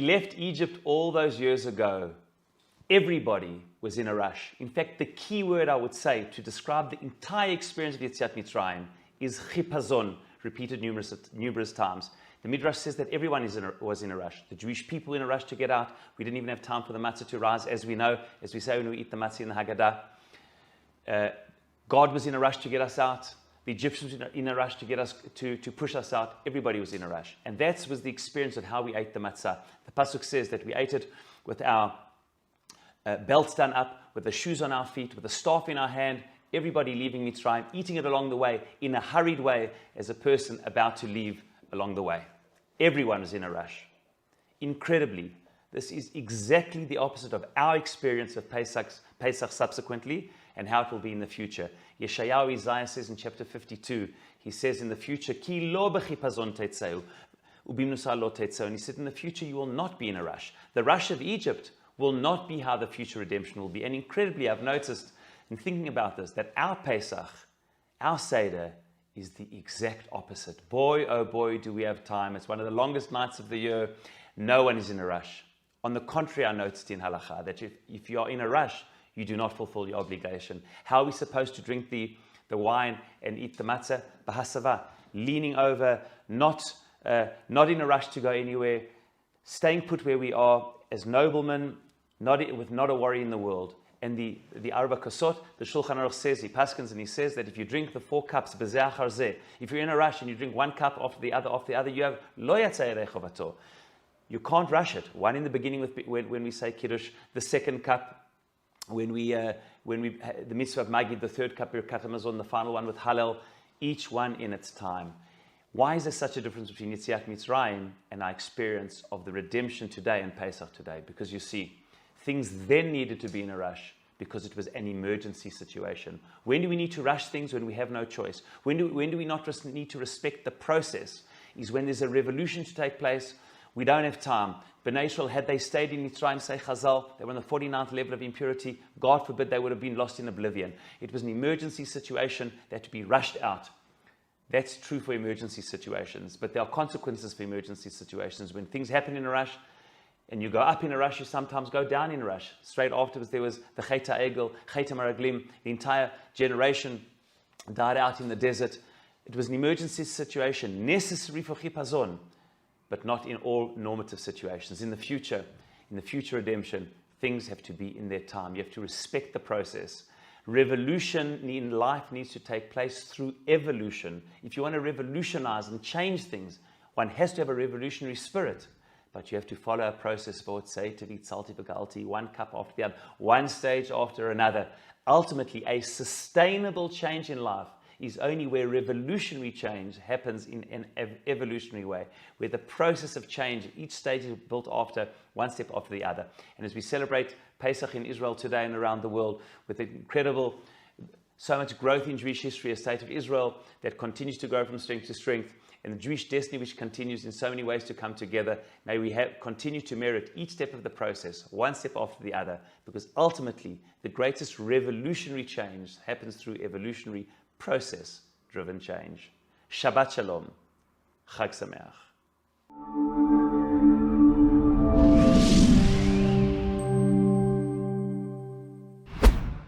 left Egypt all those years ago, everybody was in a rush. In fact, the key word I would say to describe the entire experience of Yetziat Mitzrayim is chipazon, repeated numerous times. The Midrash says that everyone was in a rush. The Jewish people were in a rush to get out. We didn't even have time for the matzah to rise, as we know, as we say when we eat the matzah in the Haggadah. God was in a rush to get us out. The Egyptians were in a rush to get us to push us out. Everybody was in a rush. And that was the experience of how we ate the matzah. The Pasuk says that we ate it with our belts done up, with the shoes on our feet, with the staff in our hand, everybody leaving Mitzrayim, eating it along the way, in a hurried way, as a person about to leave along the way. Everyone is in a rush. Incredibly, this is exactly the opposite of our experience of Pesach subsequently, and how it will be in the future. Yeshayahu, Isaiah says in chapter 52, he says in the future, Ki lo b'chipazon tetzeu, ubimnusa lo tetzeu. And he said, in the future you will not be in a rush. The rush of Egypt will not be how the future redemption will be. And incredibly, I've noticed in thinking about this, that our Pesach, our Seder, is the exact opposite. Boy, oh boy, do we have time. It's one of the longest nights of the year. No one is in a rush. On the contrary, I noticed in Halakha that if you are in a rush, you do not fulfill your obligation. How are we supposed to drink the wine and eat the matzah? Bahasava, leaning over, not in a rush to go anywhere, staying put where we are as noblemen, with not a worry in the world. And the Arba Kosot, the Shulchan Aruch says, he paskins and he says that if you drink the 4 cups, bezeh achar zeh, if you're in a rush and you drink 1 cup after the other, you have lo yatzei erecho vato. You can't rush it. One in the beginning when we say Kiddush, the 2nd cup, when we the mitzvah of Magid, the 3rd cup, Birkat Hamazon, the final one with Hallel, each one in its time. Why is there such a difference between Yetziat Mitzrayim and our experience of the redemption today and Pesach today? Because you see, things then needed to be in a rush because it was an emergency situation. When do we need to rush things? When we have no choice. When do we not just need to respect the process? Is when there's a revolution to take place. We don't have time. Bnei Israel, had they stayed in Mitzrayim, say Chazal, they were on the 49th level of impurity. God forbid they would have been lost in oblivion. It was an emergency situation that had to be rushed out. That's true for emergency situations, but there are consequences for emergency situations. When things happen in a rush, and you go up in a rush, you sometimes go down in a rush. Straight afterwards, there was the Chet HaEgel, Chet HaMaraglim. The entire generation died out in the desert. It was an emergency situation, necessary for chipazon, but not in all normative situations. In the future redemption, things have to be in their time. You have to respect the process. Revolution in life needs to take place through evolution. If you want to revolutionize and change things, one has to have a revolutionary spirit. But you have to follow a process for it, say, to eat salty bagalti, 1 cup after the other, one stage after another. Ultimately, a sustainable change in life is only where revolutionary change happens in an evolutionary way, where the process of change, each stage is built after, one step after the other. And as we celebrate Pesach in Israel today and around the world, with incredible, so much growth in Jewish history, a state of Israel that continues to grow from strength to strength, and the Jewish destiny which continues in so many ways to come together, may we continue to merit each step of the process, one step after the other, because ultimately the greatest revolutionary change happens through evolutionary process-driven change. Shabbat Shalom. Chag Sameach.